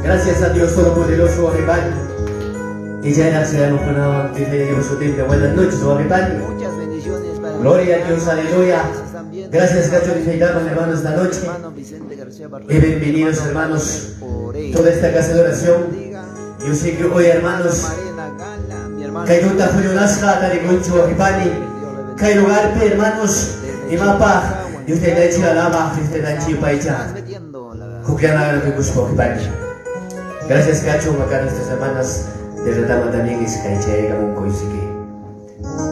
Gracias a Dios Todopoderoso, Oripani. Y ya era ciudadano Juanado, que le llevo su tiempo. Buenas noches, Oripani. Muchas bendiciones para Gloria a Dios, aleluya. Gracias, Cacho de Feitano, hermanos, esta noche. Y bienvenidos, hermanos, toda esta casa de oración. Yo sé que hoy, hermanos, Kayuta Julio Nasja, Tariguncho, Oripani, Kay lugar, hermanos, y mapa, y usted da chila lama, y usted da chipaicha. Kukiana que busco Oripani. Gracias, Cacho, acá nuestras hermanas de Retama también es Kaichega Munkoisiki.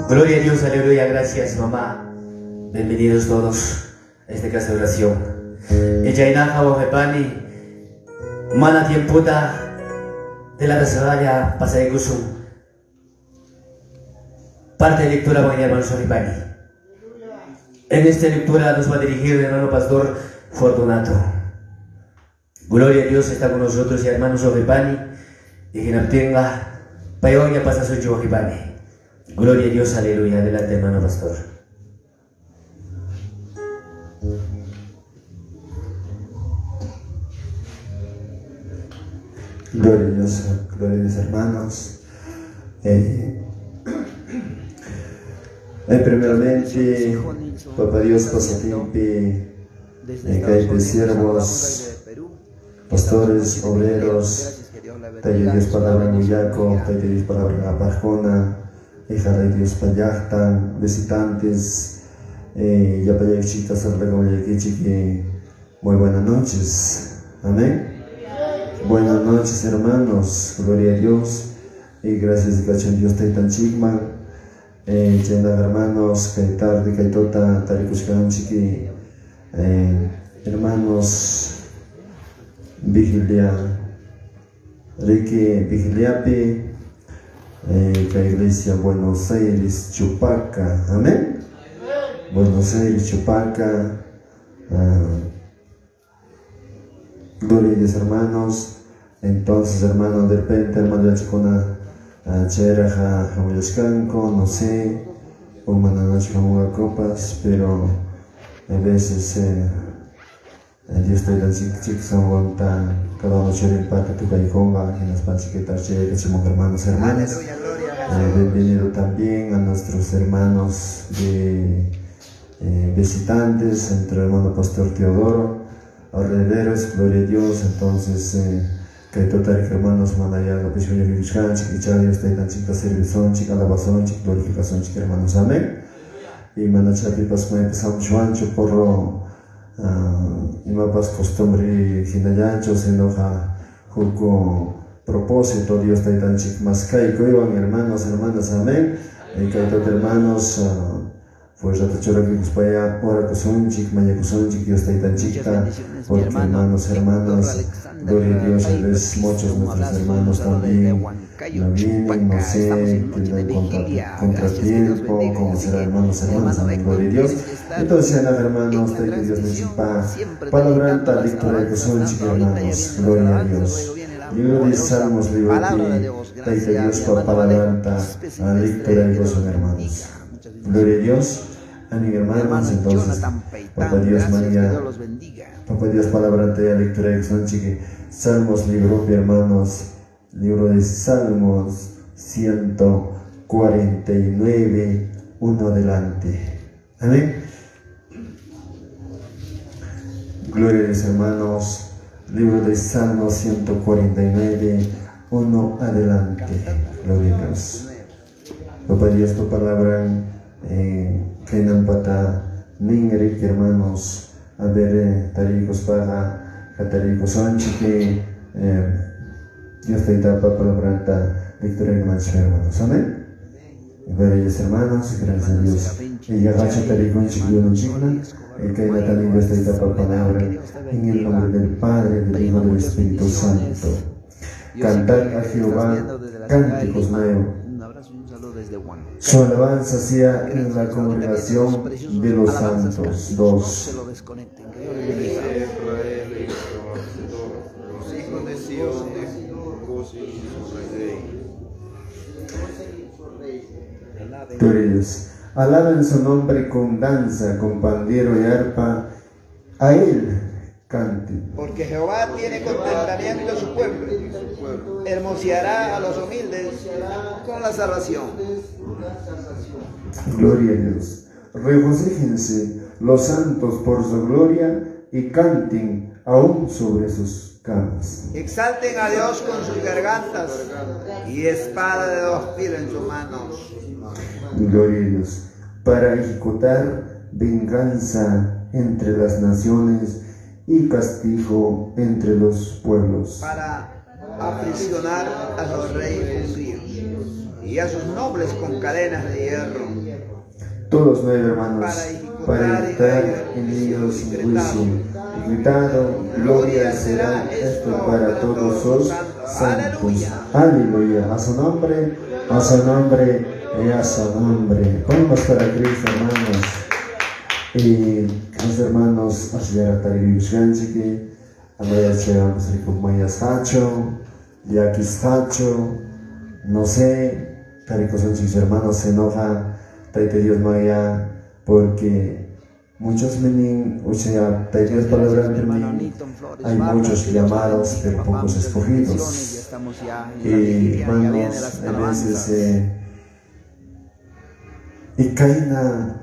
Gloria a Dios, aleluya, gracias, mamá. Bienvenidos todos a esta casa de oración. Echainaja o Repani, mana tiemputa de la Tasaraya Pasayagusum. Parte de lectura con el hermano Soripani. En esta lectura nos va a dirigir el hermano pastor Fortunato. Gloria a Dios está con nosotros y hermanos Oripani, y quien obtenga payoña pasa su Oripani. Gloria a Dios, aleluya. Adelante, hermano pastor. Gloria a Dios, hermanos. Primeramente, Papá Dios, pasatimpi, de siervos, pastores, obreros, Talle Dios palabra Muyaco, Talle Dios palabra Apajona, hija de Dios Payactan, visitantes, Yapayachitas, Arregoyaquichi, Muy buenas noches. Amén. Buenas noches, hermanos. Gloria a Dios. Y gracias a Dios Taitan Chigman. Llena hermanos, que tarde, que tota, tarikushkan chiqui. Hermanos, vigilia. Ricky Vigiliapi. La iglesia Buenos Aires, Chupaca. Amén. Buenos Aires, Chupaca. Gloria a Dios, hermanos. Entonces, hermanos, de repente, hermano, ya chicona, cheraja, jamoyascanco, no sé, humananacho, jamoga copas, pero a veces Dios te da chicos, aguanta, cada uno chera empata tu caiconga, en las panchiquetas, chera, hermanos, hermanas. Bienvenido también a nuestros hermanos de visitantes, entre el hermano Pastor Teodoro, alrededores, gloria a Dios. Entonces, que total hermanos, manaya, la pesión de Vishkan, chiquicharios, taitan chica, servizón, chica, alabazón, chica, glorificación, chica, hermanos, amén. Y manachapi, pasma, empezamos chuancho, porro, y mapas costumbre, ginayancho, se enoja, juco, propósito, Dios taitan chic, más caico, iban hermanos, hermanas, amén. Y que total hermanos, pues ya te chora que cuspaya, ora que son chic, maya que son chic, Dios taitan chicta, porque hermanos, hermanas, gloria a Dios, a veces muchos de nuestros hermanos también no vienen, no sé, tienen contratiempo, como será hermanos, hermanas, amén, gloria a Dios. Entonces, hermanos, que Dios necesita palabra tal lectura que son chic, hermanos, gloria a Dios. Libro de Salmos, libro de Dios, palabra tal lectura que son hermanos. Gloria a Dios. Amén, hermanos. Entonces, Papá Dios, María, Papá Dios, palabra de lectura de son chique. Salmos, libro, hermanos, libro de Salmos 149, 1 adelante. Amén. Gloria a Dios, hermanos, libro de Salmos 149, 1 adelante. Gloria a Dios. Papá Dios, tu palabra. Kainan pata ningrik, hermanos, a ver, taricos para cataricos anchique, Dios te da para planta victoria hermanos, amén. Gloria a Dios, hermanos, gracias a Dios. Y ya gacha taricos chiquillo chigna, el que hay también Dios te da para palabra, en el nombre del Padre, del Hijo y del Espíritu Santo. Cantar a Jehová cánticos nuevos. Su alabanza sea en la congregación de los santos. 2. Alaben su nombre con danza, con pandero y arpa, a él cante. Porque Jehová tiene contentamiento en su pueblo, hermoseará a los humildes con la salvación. Gloria a Dios. Regocíjense los santos por su gloria y canten aún sobre sus camas. Exalten a Dios con sus gargantas y espada de 2 filos en sus manos. Gloria a Dios. Para ejecutar venganza entre las naciones y castigo entre los pueblos. Para aprisionar a los reyes judíos y a sus nobles con cadenas de hierro. Todos 9 hermanos, para ejecutar en ellos un juicio, y gritado, gloria será esto para todos los santos. Aleluya. A su nombre, a su nombre y a su nombre. Ponemos para Cristo, hermanos. Y los hermanos, Ashera Taribishganchiki, Amaya Chera Mayas Hacho, Yakis Hacho, no sé, Taricos hermanos se enoja, Taite Dios Maya, porque muchos menin, o sea, Taite Dios palabra menin, hay muchos llamados, pero pocos escogidos. Y hermanos, a veces, y Kaina,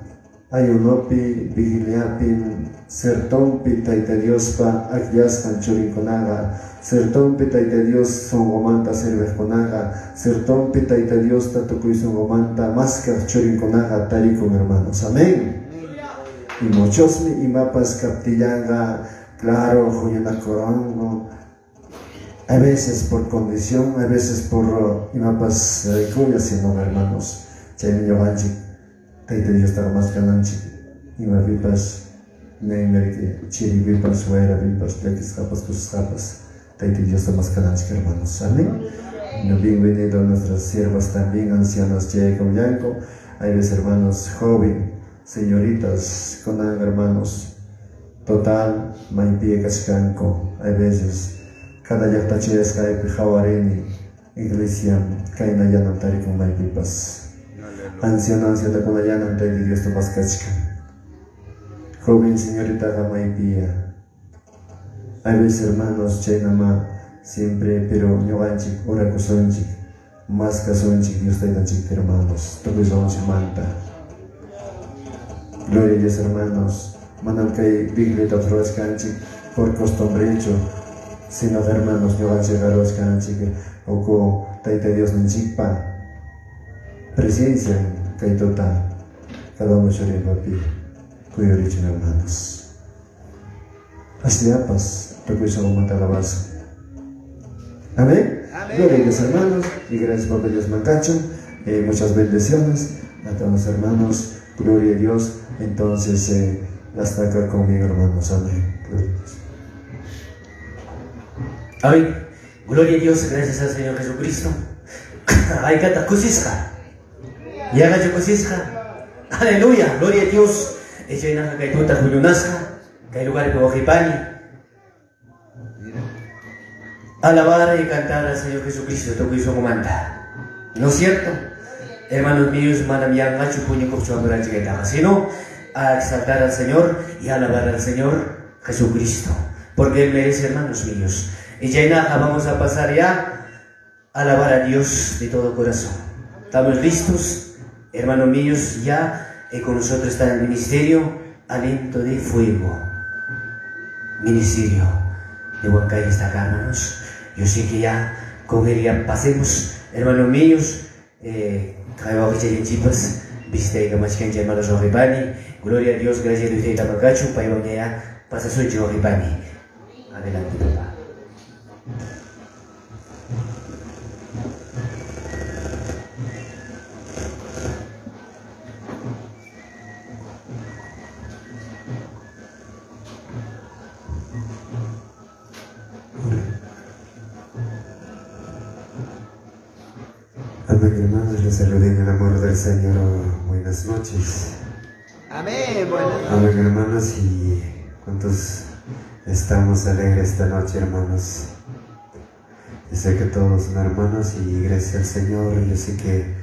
Ayunopi, Vigiliapin, Sertompi, Taite Dios pa, Akyaskan Churinkonaga, Sertompi, Taite Dios, Songomanta, Servejonaga, Sertompi, Taite Dios, Tatukuy, Songomanta, Maskar Churinkonaga, Tarikon, hermanos, amén. Y muchos y mapas captillaga, claro, Juyana Corongo. A veces por condición, a veces por imapas cuya, sino hermanos. Chay yoganchi, taita Dios está más cananchi. Ima vipas, neymer chiri vipas, fuera vipas, plequis capas, cusas capas. Taita Dios está más cananchi, hermanos. Amén. Bienvenido a nuestras siervas también, ancianas Chay con Yanko. Hay veces hermanos joven, señoritas, con hermanos. Total, maipie cascanco. Hay veces. Cada yaktache es cae pijawareni, iglesia, cae na yanan tari con maipipas. Anciana con la yanan tari Dios to más cachca. Joven señorita gamaipia. Hay veces hermanos, chaynama, siempre, pero ñoganchik, ora kusonchik, más casonchik, Dios taitanchik hermanos, todo es once manta. Gloria a Dios hermanos, mandan que biglet otros canchik, por costumbre hecho. Sino hermanos, no van a llegar a los canchiques, o con taita Dios en chipa, presencia en kaitota, cada uno llore papi, cuyo origen hermanos. Así apas, recuerdo como matalabazo. Amén. Gloria a Dios hermanos, y gracias por Dios mancacho, muchas bendiciones a todos los hermanos, gloria a Dios. Entonces, hasta acá conmigo hermanos, amén. Gloria a Dios. Amén. Gloria a Dios, gracias al Señor Jesucristo. Ay, cata kusisja. Y haga yo kusisja. Aleluya, gloria a Dios. Ella inaja kaituta huyunasja. Kay lugar de Ojipani. Alabar y cantar al Señor Jesucristo, toco y su comanda. ¿No es cierto? Hermanos míos, manamian machu puño kopchuamura chiquetama. Sino a exaltar al Señor y alabar al Señor Jesucristo. Porque Él merece, hermanos míos. Y ya vamos a pasar ya a alabar a Dios de todo corazón. ¿Estamos listos? Hermanos míos, ya con nosotros está el ministerio Aliento de Fuego. Ministerio de Huancay está acá, hermanos. Yo sé que ya con él ya pasemos, hermanos míos, hermanos Ojipani. Gloria a Dios, gracias a Dios, Tamakachu, Paibanea, pasa su Ojipani. Adelante, papá. Amén, hermanos, les saludo en el amor del Señor. Buenas noches. Amén, buenas noches. Amén, hermanos, y cuántos estamos alegres esta noche, hermanos. Yo sé que todos son hermanos y gracias al Señor. Yo sé que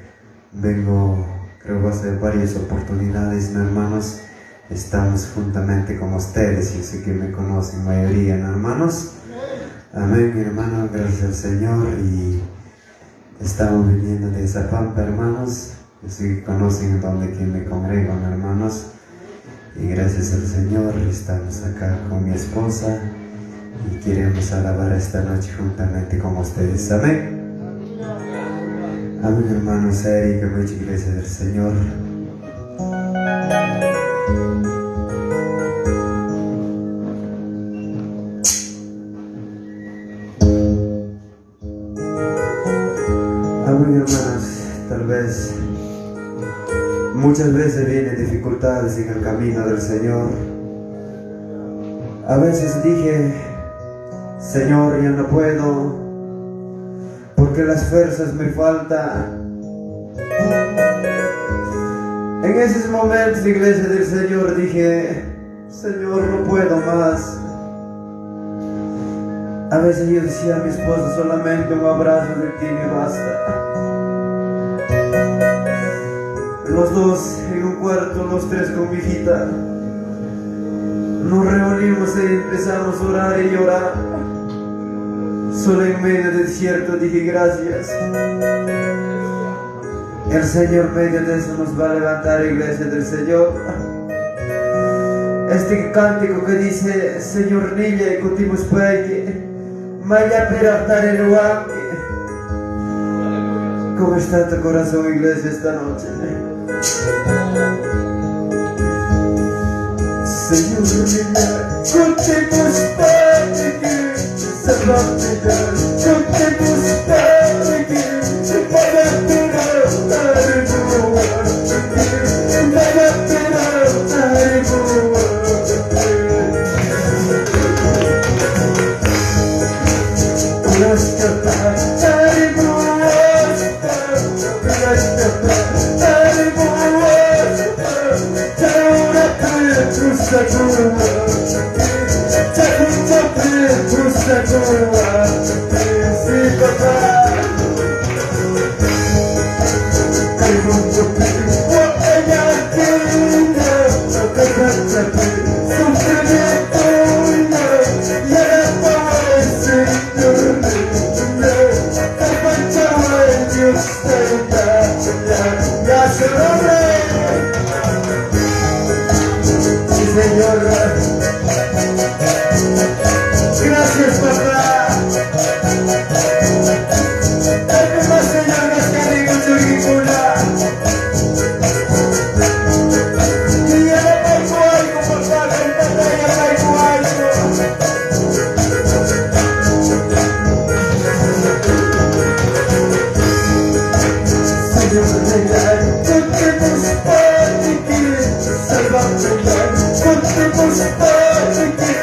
vengo, creo que va a ser varias oportunidades, ¿no, hermanos? Estamos juntamente con ustedes. Yo sé que me conocen mayoría, ¿no, hermanos? Amén, mi hermano, gracias al Señor. Y estamos viniendo de Zapampa, hermanos. Yo sé que conocen donde que me congrego, ¿no, hermanos? Y gracias al Señor estamos acá con mi esposa y queremos alabar esta noche juntamente con ustedes. Amén. Amén, hermanos. Erika, muchas gracias al Señor. Amén, hermanos. Tal vez muchas veces vienen dificultades en el camino del Señor. A veces dije, Señor, ya no puedo, porque las fuerzas me faltan. En esos momentos, iglesia del Señor, dije, Señor, no puedo más. A veces yo decía a mi esposa, solamente un abrazo de ti me basta. Los dos en un cuarto, los tres con mi hijita, nos reunimos y empezamos a orar y llorar. Solo en medio del desierto dije gracias. El Señor medio de eso nos va a levantar, iglesia del Señor. Este cántico que dice, Señor niña y contigo espere, maya peractar el lugar. ¿Cómo está tu corazón, iglesia, esta noche? Señor, contigo Gracias, papá. Dame más, Señor, más que digo tu hijura. Y ya no traigo algo, papá, que el papá ya traigo algo. Señor, contemos para ti, salvame, contemos para ti.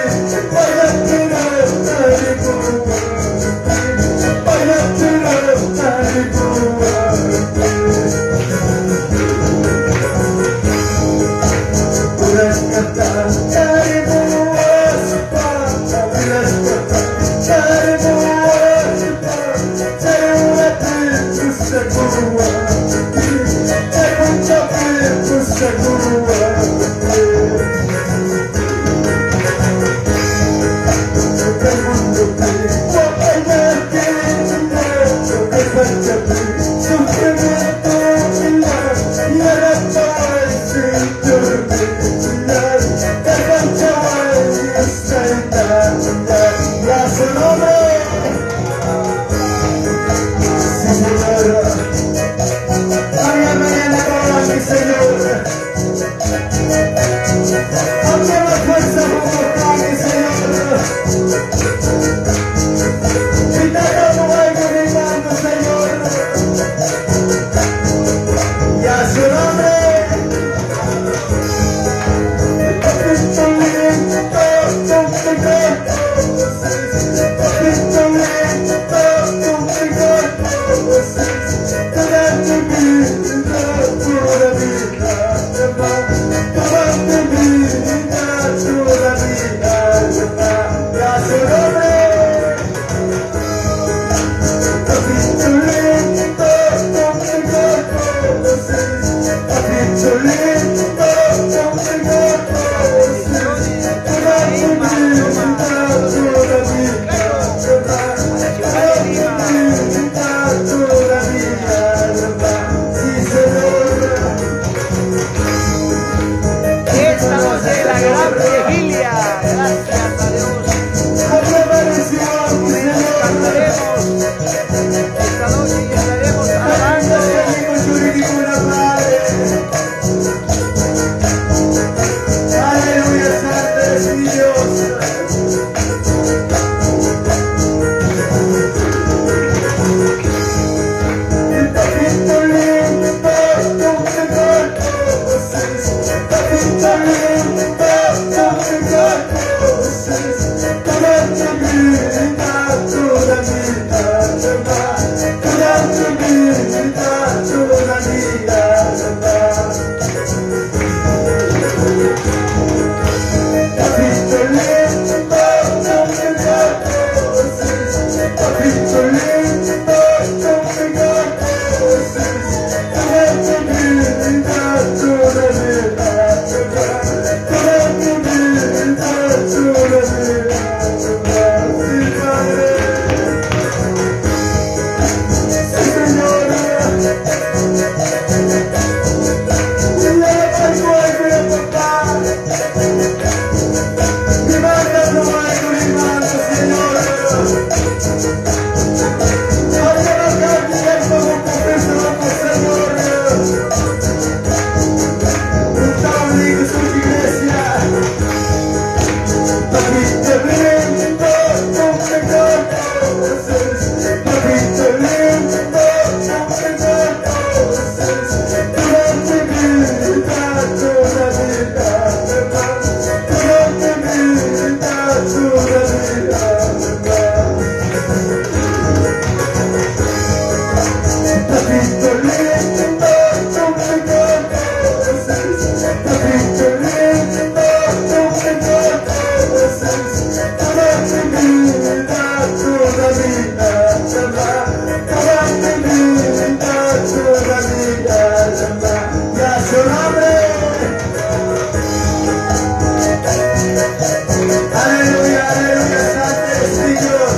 Aleluya, aleluya, Santo eres mi Dios.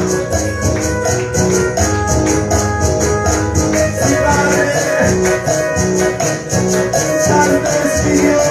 Sí, Padre. Santo es mi Dios.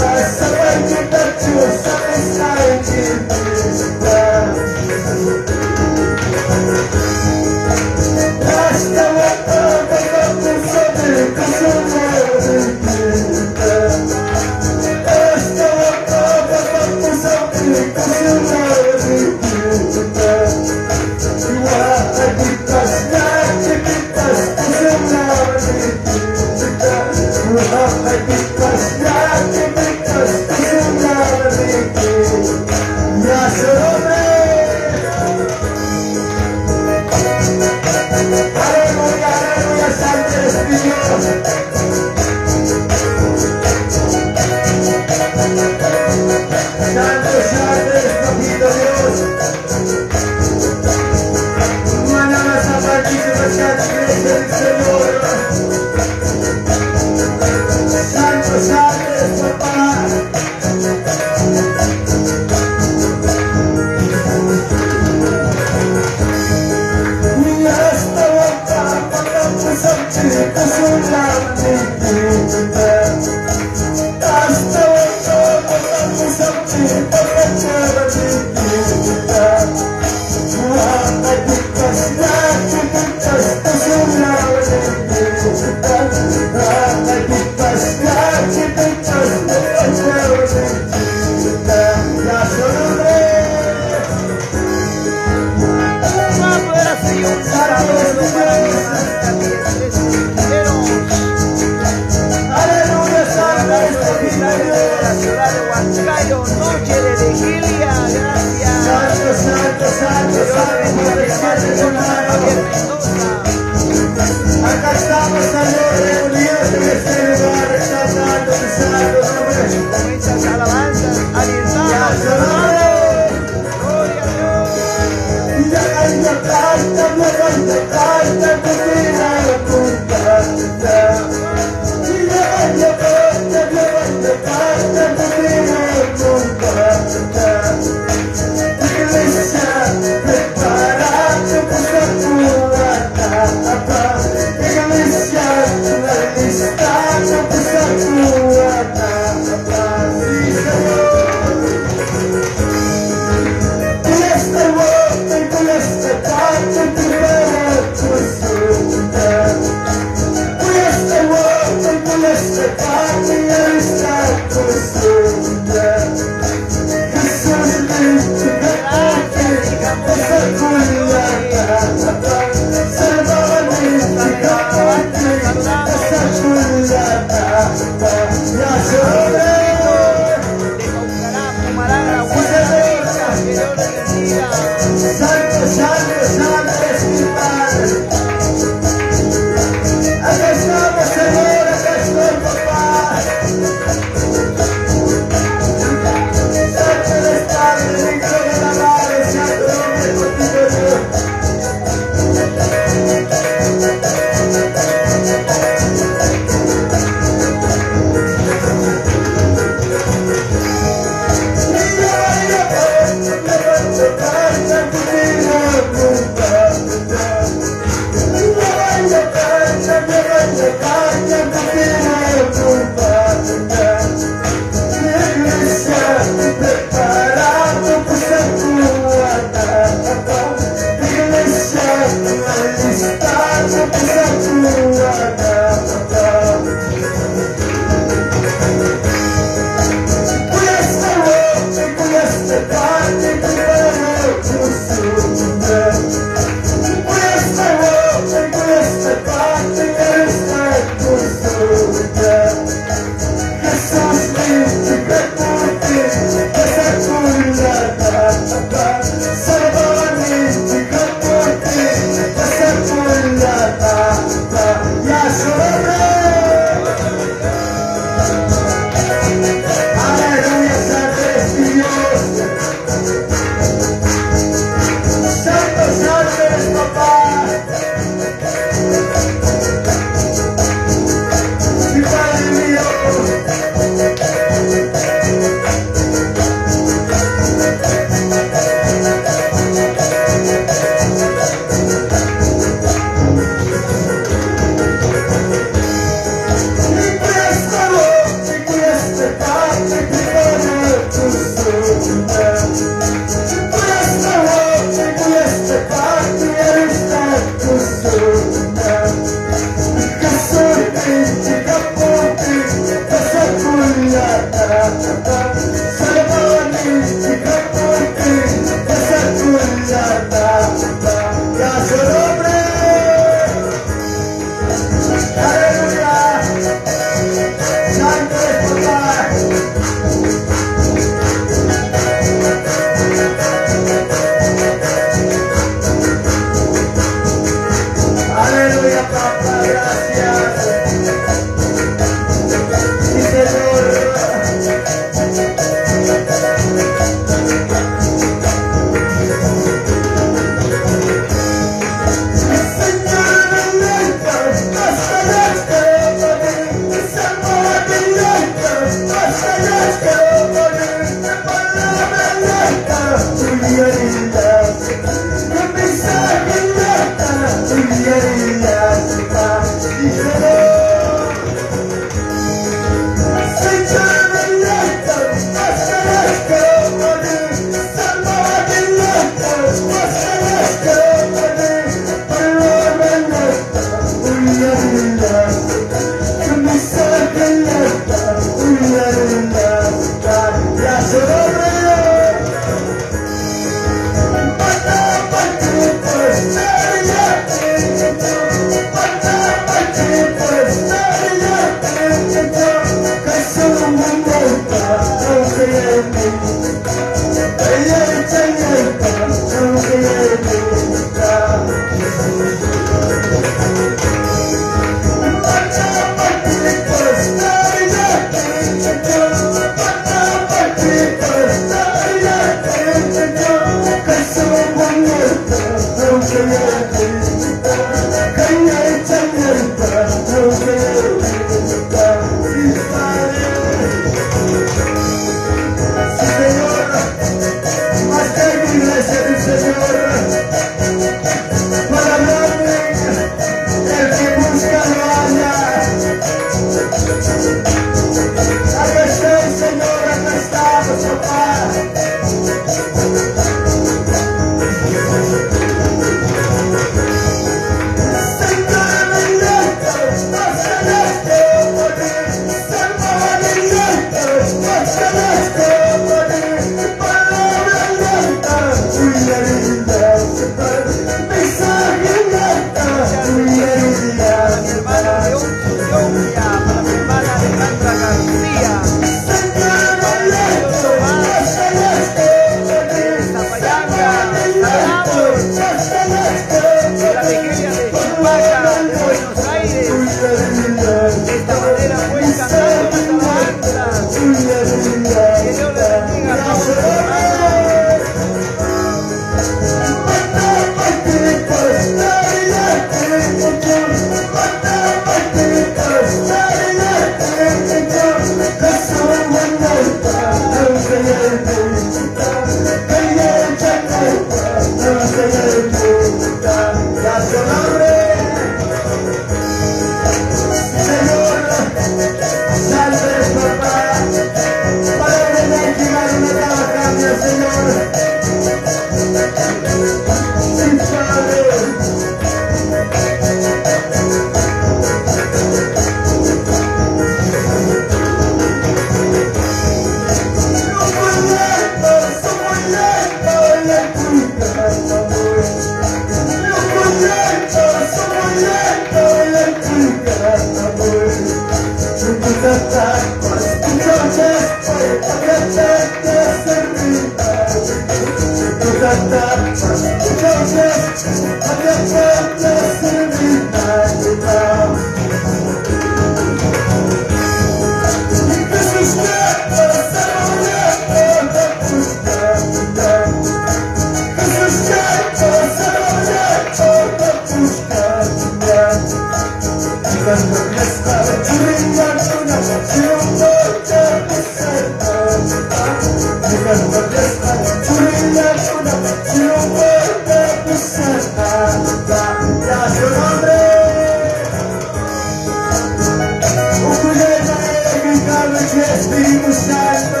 Espíritu Santo,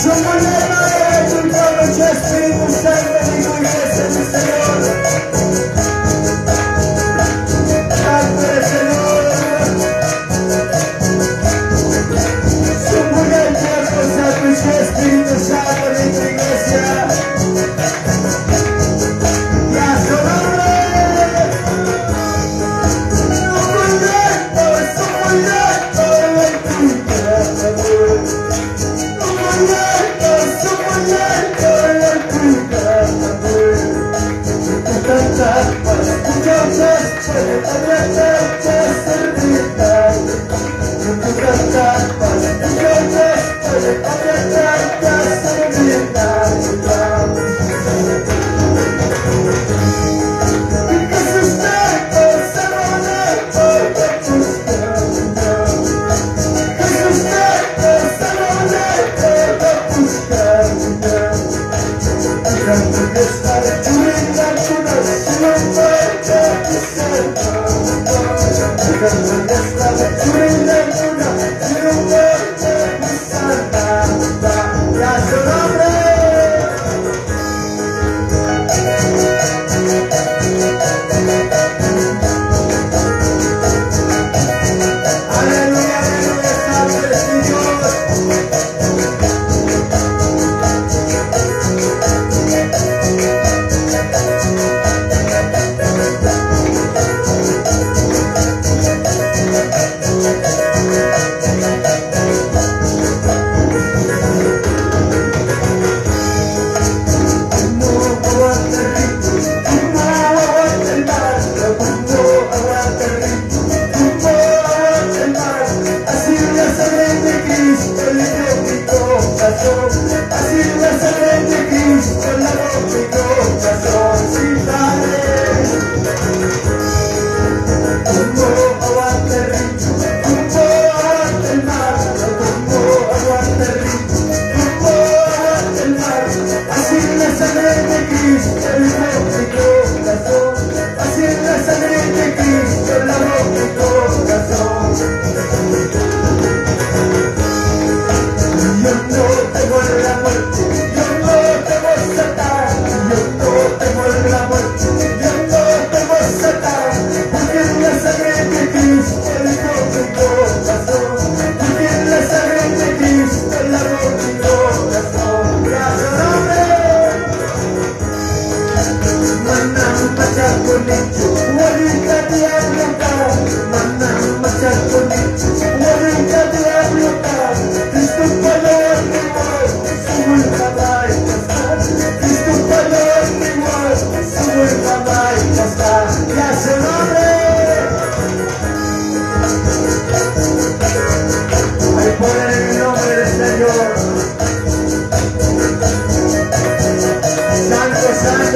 somos llenos de tu noche, Espíritu Santo, de tu iglesia, mi Señor. Padre, Señor, somos llenos de tu Espíritu Santo, de tu iglesia. Y a su nombre.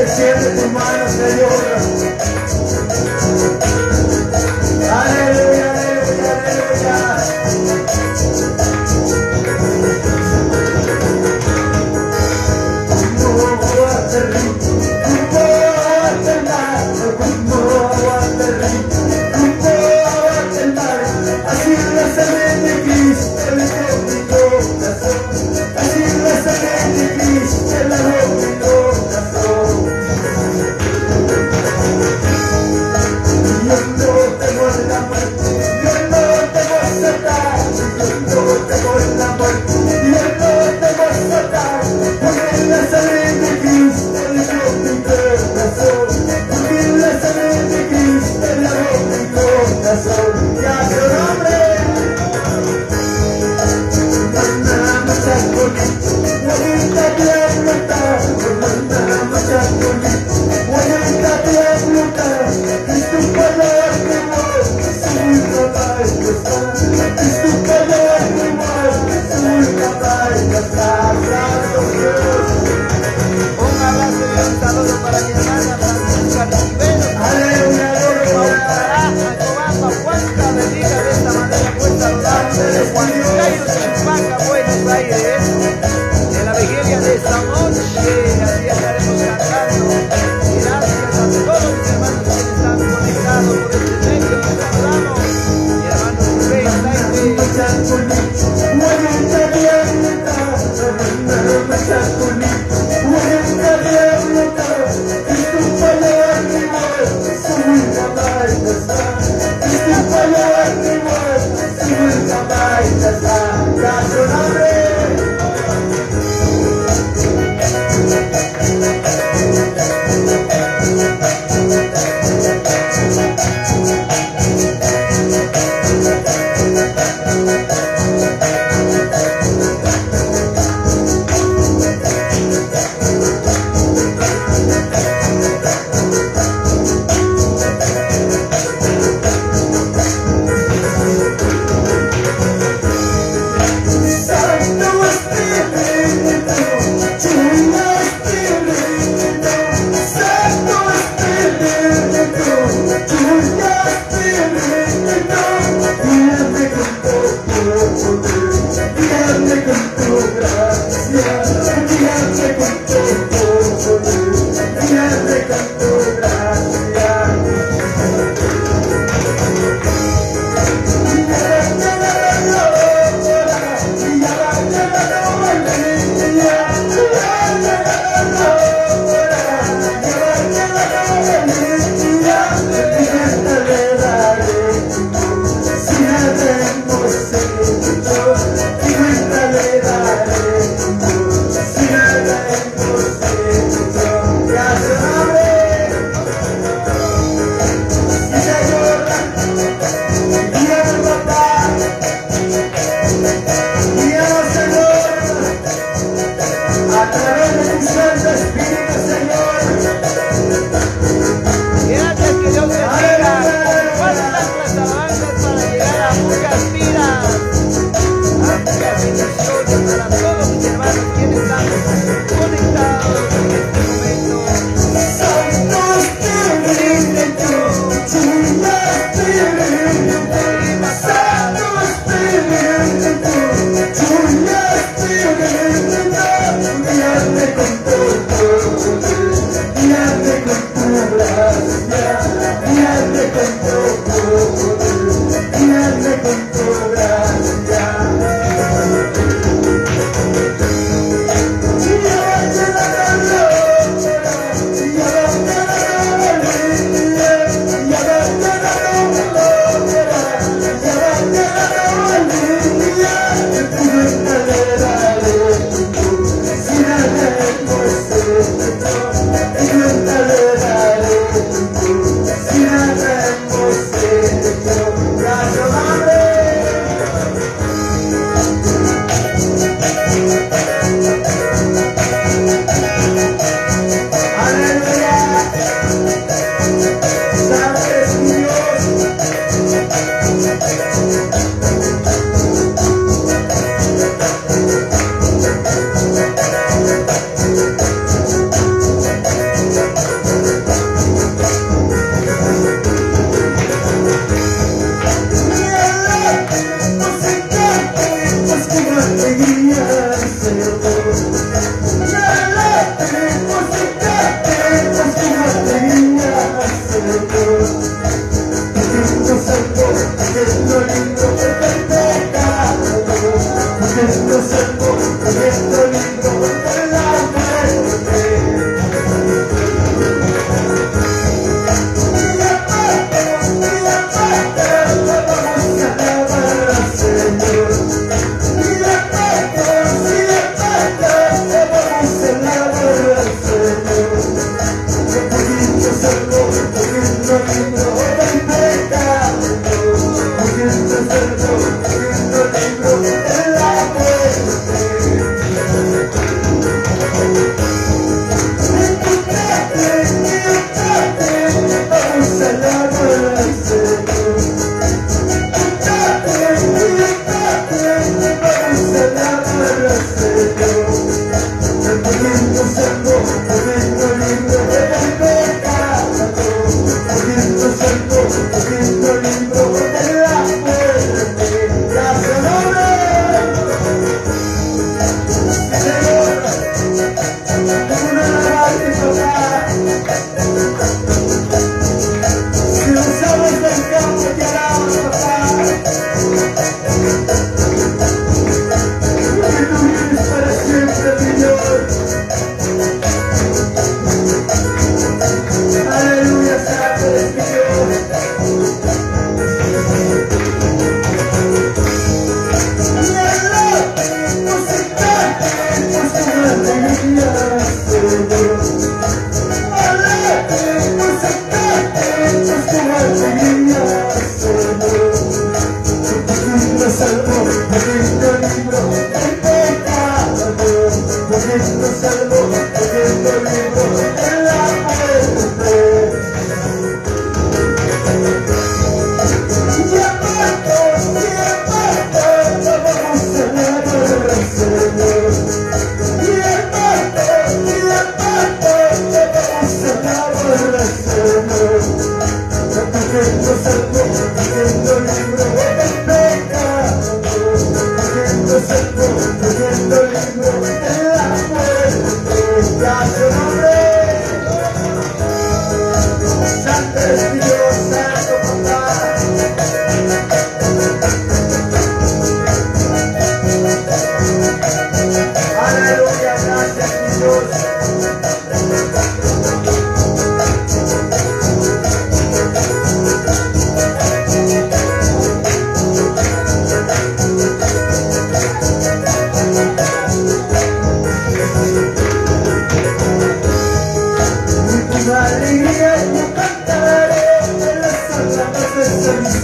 Extiende tu mano, Señor. Aleluya, aleluya, aleluya. Así la sangre de Cristo, el mi corazón. Así la sangre de Cristo, el mi corazón. Yo no temo la muerte, yo no temo Satán, yo no temo la muerte, yo no temo Satán, porque la sangre de Cristo limpió mi corazón, porque la sangre de Cristo lavó mi corazón. corazón, ya su nombre. Un abrazo y un saludo para mi hermana Francisca Rivero. Huanca, bendiga de esta manera, pues saludarte de Huancayo, Chimpaca, Buenos Aires, en la vigilia de esta noche, así estaremos cantando. Gracias a todos mis hermanos que están conectados por este medio, les saludamos. Mi hermano Rubén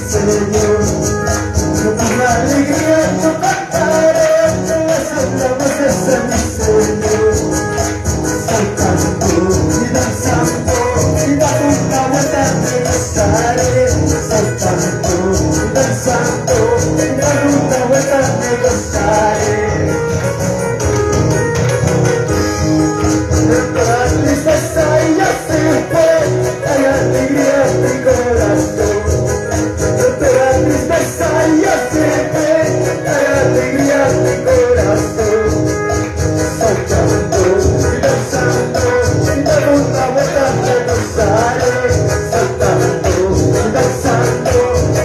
Señor. Con una alegría yo cantaré, las alabanzas a mi Señor. Saltando y danzando, y dando una vuelta me gozaré. Saltando y danzando, y dando una vuelta me gozaré. Toda tristeza ya se fue, hay alegría en mi corazón. Toda tristeza ya se fue, hay alegría en mi corazón. Saltando y danzando, y dando una vuelta me gozaré. Saltando y danzando,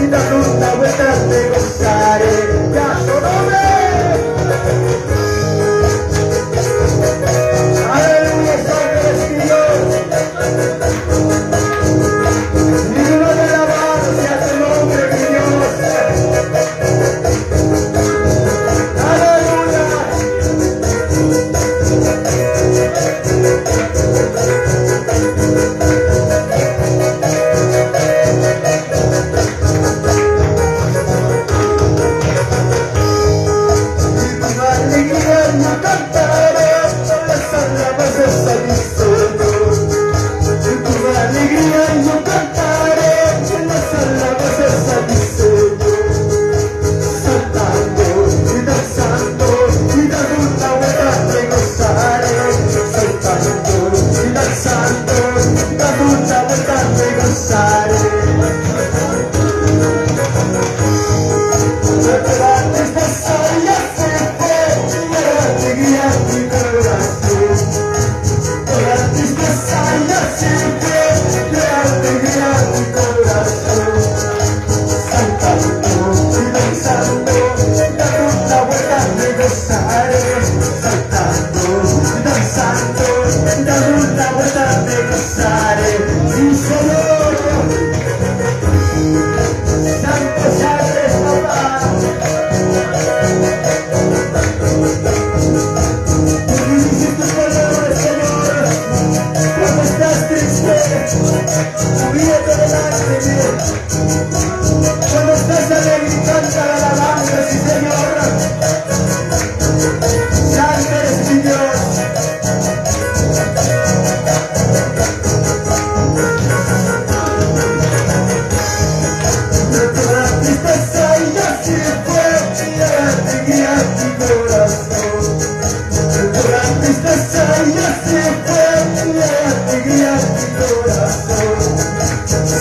y dando una vuelta me gozaré. ¡Ya sonome! ¡Aleluya, Santo es mi Dios! Digno de alabar sea tu nombre, mi Dios. ¡Aleluya! Y con alegría yo cantaré las alabanzas a mi Señor. Y con alegría yo cantaré las alabanzas a mi Señor. Saltando y danzando, y dando una vuelta me gozaré. Saltando y danzando, y dando una vuelta me gozaré. La tristeza ya se fue, y hay alegría en mi corazón. La tristeza ya se fue, y hay alegría en mi corazón. Saltando y danzando, y dando una vuelta me gozaré. Saltando y danzando, y dando una vuelta me gozaré. Sí, Señor. Santo sea eres, papá. Tú dices tus palabras, Señor. Cuando estás triste, humíllate delante de Él. Cuando estás alegre, canta la alabanza, sí, Señor. Santo eres mi Dios. Toda tristeza ya se fue, y hay alegría en mi corazón. Toda tristeza ya se fue, y hay alegría en mi corazón.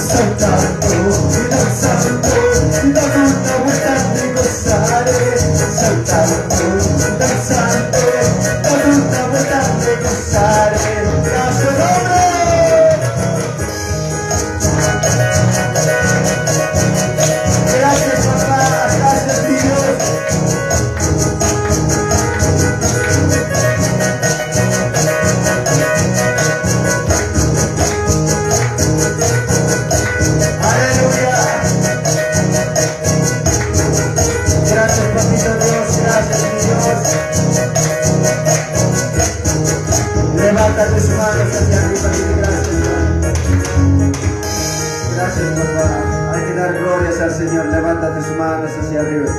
Saltando y danzando, y dando una vuelta me gozaré. Saltando y danzando, dando una vuelta me gozaré. ¡A su nombre! Gracias, papá, gracias, Dios. Aleluya. Gracias, papito Dios, gracias, mi Dios. Levanta tus manos hacia arriba y di gracias, Señor. Gracias, papá. Hay que dar glorias al Señor. Levanta tus manos hacia arriba.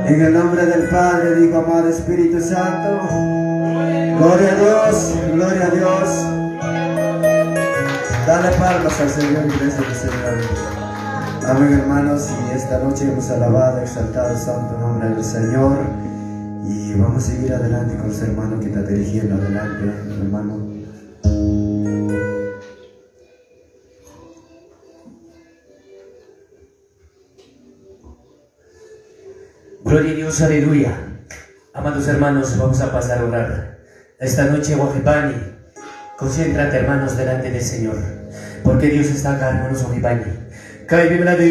En el nombre del Padre, del Hijo, amado Espíritu Santo. Gloria a Dios, gloria a Dios. Dale palmas al Señor, iglesia del Señor. Amén, hermanos, y esta noche hemos alabado, exaltado el santo nombre del Señor. Y vamos a seguir adelante con su hermano que está dirigiendo adelante, hermano. Gloria a Dios, aleluya. Amados hermanos, vamos a pasar a orar. Esta noche, Wajipani, concéntrate, hermanos, delante del Señor. Porque Dios está acá, hermanos, Wajipani. Cabe bien la de